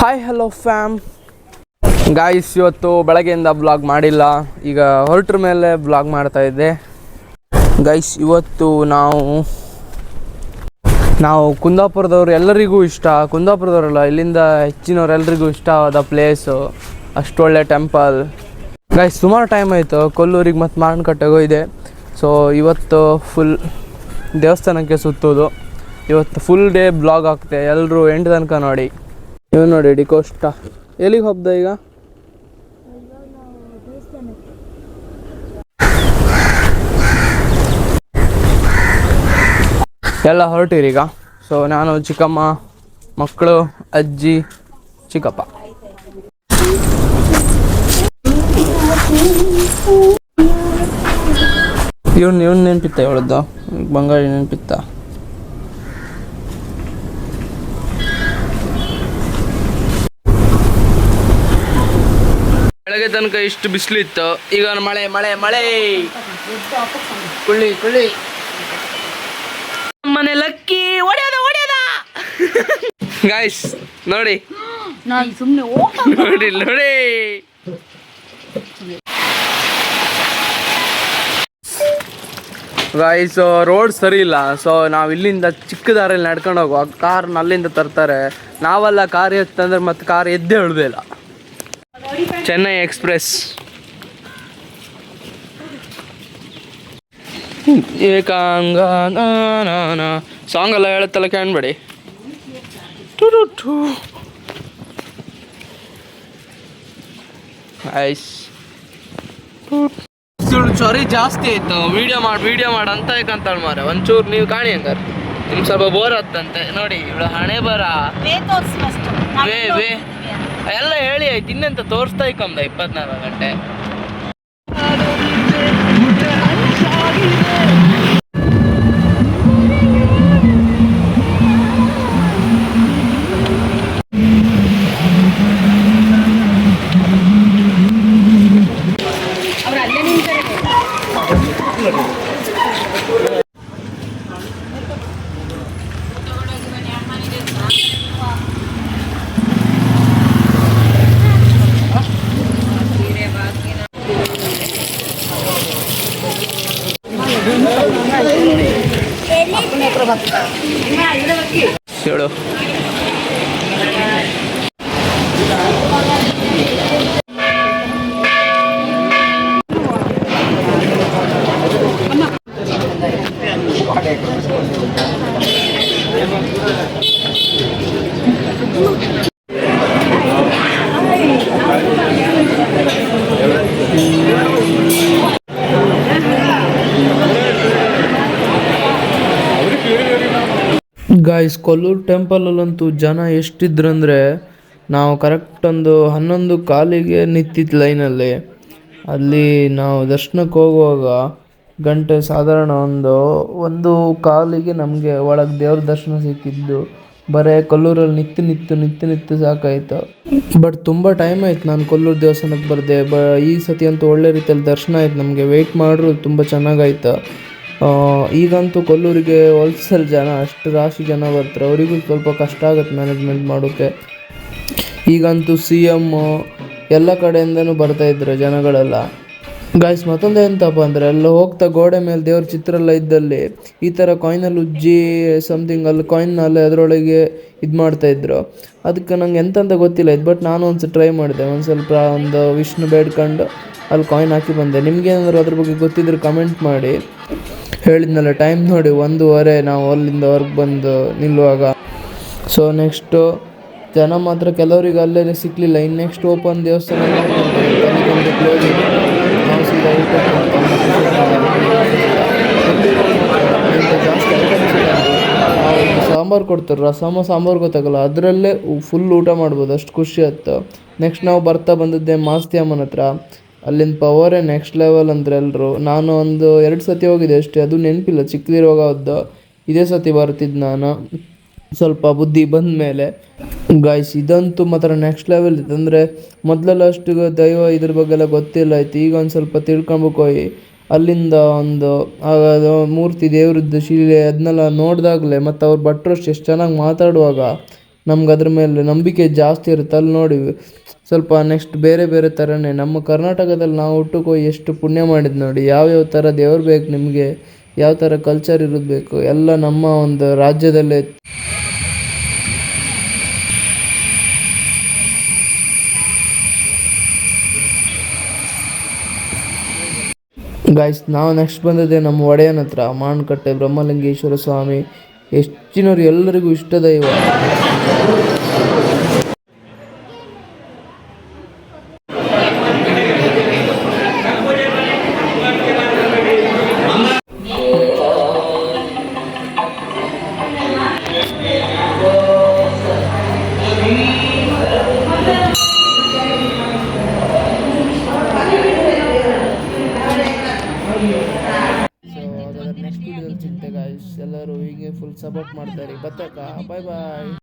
Hi hello fam guys, ಇವತ್ತು ಬೆಳಗ್ಗೆಯಿಂದ blog ಮಾಡಿಲ್ಲ. ಈಗ ಹೊರಟ್ರ ಮೇಲೆ ಬ್ಲಾಗ್ ಮಾಡ್ತಾ ಇದ್ದೆ. ಗೈಸ್, ಇವತ್ತು ನಾವು ಕುಂದಾಪುರದವ್ರು ಎಲ್ಲರಿಗೂ ಕುಂದಾಪುರದವರಲ್ಲ, ಇಲ್ಲಿಂದ ಹೆಚ್ಚಿನವರೆಲ್ಲರಿಗೂ ಇಷ್ಟವಾದ ಪ್ಲೇಸು, ಅಷ್ಟೊಳ್ಳೆ ಟೆಂಪಲ್. ಗೈಸ್, ಸುಮಾರು ಟೈಮ್ ಆಯಿತು ಕೊಲ್ಲೂರಿಗೆ ಮತ್ತು ಮಾವಿನಕಟ್ಟೆಗೂ ಇದೆ. ಸೊ ಇವತ್ತು ಫುಲ್ ದೇವಸ್ಥಾನಕ್ಕೆ ಸುತ್ತೋದು. ಇವತ್ತು ಫುಲ್ ಡೇ ಬ್ಲಾಗ್ ಆಗ್ತೆ. ಎಲ್ಲರೂ ಎಂಟು ತನಕ ನೋಡಿ. ನೀವು ನೋಡಿ ಡಿಕೋಷ್ಟ ಎಲ್ಲಿಗೆ ಹೋಗ್ದ ಈಗ? ಎಲ್ಲ ಹೊರಟಿರೀಗ. ಸೊ ನಾನು, ಚಿಕ್ಕಮ್ಮ, ಮಕ್ಕಳು, ಅಜ್ಜಿ, ಚಿಕ್ಕಪ್ಪ. ಇವನ್ ನೆನಪಿತ್ತ? ಇವಳದ್ದು ಬಂಗಾಳಿ ನೆನಪಿತ್ತ? ಬೆಳಗ್ಗೆ ತನಕ ಇಷ್ಟು ಬಿಸಿಲಿತ್ತು, ಈಗ ಮಳೆ ಮಳೆ ಮಳೆ ಕುಳ್ಳಿ ಕುಳ್ಳಿ. ಮನೆ ಲಕ್ಕಿ ಹೊಡೆಯೋದ ಗಾಯ್ಸ್, ನೋಡಿ ನೋಡಿ ನೋಡಿ. ಗಾಯ್ಸ್, ರೋಡ್ ಸರಿ ಇಲ್ಲ. ಸೊ ನಾವು ಇಲ್ಲಿಂದ ಚಿಕ್ಕ ದಾರಿಯಲ್ಲಿ ನಡ್ಕೊಂಡು ಹೋಗುವ. ಕಾರ್ನ ಅಲ್ಲಿಂದ ತರ್ತಾರೆ. ನಾವೆಲ್ಲ ಕಾರ್ ಎತ್ತಂದ್ರೆ ಮತ್ತೆ ಕಾರ್ ಎದ್ದೇ ಹಿಡ್ದಿಲ್ಲ. ಚೆನ್ನೈ ಎಕ್ಸ್ಪ್ರೆಸ್ ಏಕಾಂಗ ಸಾಂಗ್ ಎಲ್ಲ ಹೇಳುತ್ತಲ್ಲ, ಕೇಳಬೇಡಿ. ಚೊರಿ ಜಾಸ್ತಿ ಆಯ್ತು. ವಿಡಿಯೋ ಮಾಡಿ ಅಂತ ಯಾಕಂತಾಳೆ ಮಾರ. ಒಂಚೂರು ನೀವು ಕಾಣಿ ಹಂಗಾರೆ. ನಿಮ್ಗೆ ಸ್ವಲ್ಪ ಬೋರ್ ಆತ್ತಂತೆ. ನೋಡಿ ಇವಳು ಹಣೆ ಬರ ವೇ ಎಲ್ಲ ಹೇಳಿ ಆಯ್ತು. ಇನ್ನೆಂತ ತೋರಿಸ್ತಾ ಇಕ್ಕಂದ 24 ಗಂಟೆ. ಹೇಳು. ಗಾಯ್ಸ್, ಕೊಲ್ಲೂರು ಟೆಂಪಲಲ್ಲಂತೂ ಜನ ಎಷ್ಟಿದ್ರಂದರೆ, ನಾವು ಕರೆಕ್ಟ್ ಒಂದು 11 ಕಾಲಿಗೆ ನಿಂತಿದ್ದು ಲೈನಲ್ಲಿ. ಅಲ್ಲಿ ನಾವು ದರ್ಶನಕ್ಕೆ ಹೋಗುವಾಗ ಗಂಟೆ ಸಾಧಾರಣ ಒಂದು ಕಾಲಿಗೆ ನಮಗೆ ಒಳಗೆ ದೇವ್ರ ದರ್ಶನ ಸಿಕ್ಕಿದ್ದು. ಬರೀ ಕೊಲ್ಲೂರಲ್ಲಿ ನಿತ್ತು ಸಾಕಾಯ್ತು. ಬಟ್ ತುಂಬ ಟೈಮ್ ಆಯ್ತು ನಾನು ಕೊಲ್ಲೂರು ದೇವಸ್ಥಾನಕ್ಕೆ ಬರದೆ. ಈ ಸತಿ ಅಂತೂ ಒಳ್ಳೆ ರೀತಿಯಲ್ಲಿ ದರ್ಶನ ಆಯ್ತು ನಮಗೆ. ವೆಯ್ಟ್ ಮಾಡ್ರು ತುಂಬ ಚೆನ್ನಾಗಾಯ್ತು. ಈಗಂತೂ ಕೊಲ್ಲೂರಿಗೆ ಹೋಲ್ಸಲ್ ಜನ ಅಷ್ಟು ರಾಶಿ ಜನ ಬರ್ತಾರೆ. ಅವರಿಗೂ ಸ್ವಲ್ಪ ಕಷ್ಟ ಆಗುತ್ತೆ ಮ್ಯಾನೇಜ್ಮೆಂಟ್ ಮಾಡೋಕ್ಕೆ. ಈಗಂತೂ CM ಎಲ್ಲ ಕಡೆಯಿಂದನೂ ಬರ್ತಾಯಿದ್ರು ಜನಗಳೆಲ್ಲ. ಗಾಯ್ಸ್, ಮತ್ತೊಂದು ಎಂತಪ್ಪ ಅಂದರೆ, ಎಲ್ಲ ಹೋಗ್ತಾ ಗೋಡೆ ಮೇಲೆ ದೇವ್ರ ಚಿತ್ರ ಎಲ್ಲ ಇದ್ದಲ್ಲಿ ಈ ಥರ ಕಾಯಿನಲ್ಲಿ ಉಜ್ಜಿ ಸಮಥಿಂಗ್ ಅಲ್ಲಿ ಕಾಯಿನಲ್ಲಿ ಅದರೊಳಗೆ ಇದು ಮಾಡ್ತಾಯಿದ್ರು. ಅದಕ್ಕೆ ನಂಗೆ ಎಂತಂತ ಗೊತ್ತಿಲ್ಲ ಇದು. ಬಟ್ ನಾನು ಒಂದು ಟ್ರೈ ಮಾಡಿದೆ. ಒಂದು ವಿಷ್ಣು ಬೇಡ್ಕೊಂಡು ಅಲ್ಲಿ ಕಾಯಿನ್ ಹಾಕಿ ಬಂದೆ. ನಿಮ್ಗೇನಾದರೂ ಅದ್ರ ಬಗ್ಗೆ ಗೊತ್ತಿದ್ರೆ ಕಮೆಂಟ್ ಮಾಡಿ. ಹೇಳಿದ್ನಲ್ಲ, ಟೈಮ್ ನೋಡಿ 1:30 ನಾವು ಅಲ್ಲಿಂದ ಹೊರಗೆ ಬಂದು ನಿಲ್ಲುವಾಗ. ಸೊ ನೆಕ್ಸ್ಟು ಜನ ಮಾತ್ರ ಕೆಲವರಿಗೆ ಅಲ್ಲೇ ಸಿಕ್ಕಲಿಲ್ಲ. ಇನ್ನು ನೆಕ್ಸ್ಟ್ ಓಪನ್ ದೇವಸ್ಥಾನ ಕ್ಲೋಸ್ ಇದೆ. ನಾವು ಸೀದಾ ಜಾಸ್ತಿ ಐಟಮ್ಸ್ ಇದೆ. ಸಾಂಬಾರು ಕೊಡ್ತಾರೆ, ರಸಮ ಸಾಂಬಾರು ಗೊತ್ತಾಗಲ್ಲ, ಅದರಲ್ಲೇ ಫುಲ್ ಊಟ ಮಾಡ್ಬೋದು, ಅಷ್ಟು ಖುಷಿ ಆಯ್ತು. ನೆಕ್ಸ್ಟ್ ನಾವು ಬರ್ತಾ ಬಂದಿದ್ದೆ ಮಾಸ್ತಿ ಅಮ್ಮನ ಹತ್ರ. ಅಲ್ಲಿಂದ ಪವರೇ ನೆಕ್ಸ್ಟ್ ಲೆವೆಲ್ ಅಂದರೆ ಎಲ್ಲರೂ. ನಾನು 1-2 ಸತಿ ಹೋಗಿದ್ದೆ ಅಷ್ಟೇ, ಅದು ನೆನಪಿಲ್ಲ. ಚಿಕ್ಕದಿರುವಾಗ ಇದೇ ಸತಿ ಬರ್ತಿದ್ದು ನಾನು, ಸ್ವಲ್ಪ ಬುದ್ಧಿ ಬಂದ ಮೇಲೆ. ಗಾಯ್ಸ್, ಇದಂತೂ ಮಾತ್ರ ನೆಕ್ಸ್ಟ್ ಲೆವೆಲ್ ಇತ್ತು. ಅಂದರೆ ಮೊದಲೆಲ್ಲ ಅಷ್ಟು ದೈವ ಇದ್ರ ಬಗ್ಗೆ ಎಲ್ಲ ಗೊತ್ತಿಲ್ಲ ಆಯ್ತು. ಈಗ ಒಂದು ಸ್ವಲ್ಪ ತಿಳ್ಕೊಬೇಕು. ಅಲ್ಲಿಂದ ಒಂದು ಮೂರ್ತಿ ದೇವ್ರದ್ದು ಶಿಲೆ ಅದನ್ನೆಲ್ಲ ನೋಡಿದಾಗಲೇ, ಮತ್ತು ಅವ್ರು ಭಟ್ರು ಎಷ್ಟು ಚೆನ್ನಾಗಿ ಮಾತಾಡುವಾಗ ನಮ್ಗೆ ಅದ್ರ ಮೇಲೆ ನಂಬಿಕೆ ಜಾಸ್ತಿ ಇರುತ್ತೆ. ಅಲ್ಲಿ ನೋಡಿ ಸ್ವಲ್ಪ ನೆಕ್ಸ್ಟ್ ಬೇರೆ ಬೇರೆ ಥರನೇ ನಮ್ಮ ಕರ್ನಾಟಕದಲ್ಲಿ ನಾವು ಹುಟ್ಟಕ್ಕೆ ಹೋಗಿ ಎಷ್ಟು ಪುಣ್ಯ ಮಾಡಿದ್ದು ನೋಡಿ. ಯಾವ್ಯಾವ ಥರ ದೇವ್ರು ಬೇಕು ನಿಮಗೆ, ಯಾವ ಥರ ಕಲ್ಚರ್ ಇರೋದು ಬೇಕು ಎಲ್ಲ ನಮ್ಮ ಒಂದು ರಾಜ್ಯದಲ್ಲೇ. ಗಾಯ್ಸ್ ನಾವು ನೆಕ್ಸ್ಟ್ ಬಂದದ್ದೇ ನಮ್ಮ ಒಡೆಯನ ಹತ್ರ, ಮಾನ್ಕಟ್ಟೆ ಬ್ರಹ್ಮಲಿಂಗೇಶ್ವರ ಸ್ವಾಮಿ. ಹೆಚ್ಚಿನವ್ರು ಎಲ್ಲರಿಗೂ ಇಷ್ಟ ದೈವ. ನೆಕ್ಸ್ಟ್ ವಿಡಿಯೋದಲ್ಲಿ ಸಿಗ್ತೆ ಗಾಯ್ಸ್. ಎಲ್ಲರೂ ಹೀಗೆ ಫುಲ್ ಸಪೋರ್ಟ್ ಮಾಡ್ತಾರೆ. ಬತ್ತಕ್ಕ ಬಾಯ್ ಬಾಯ್.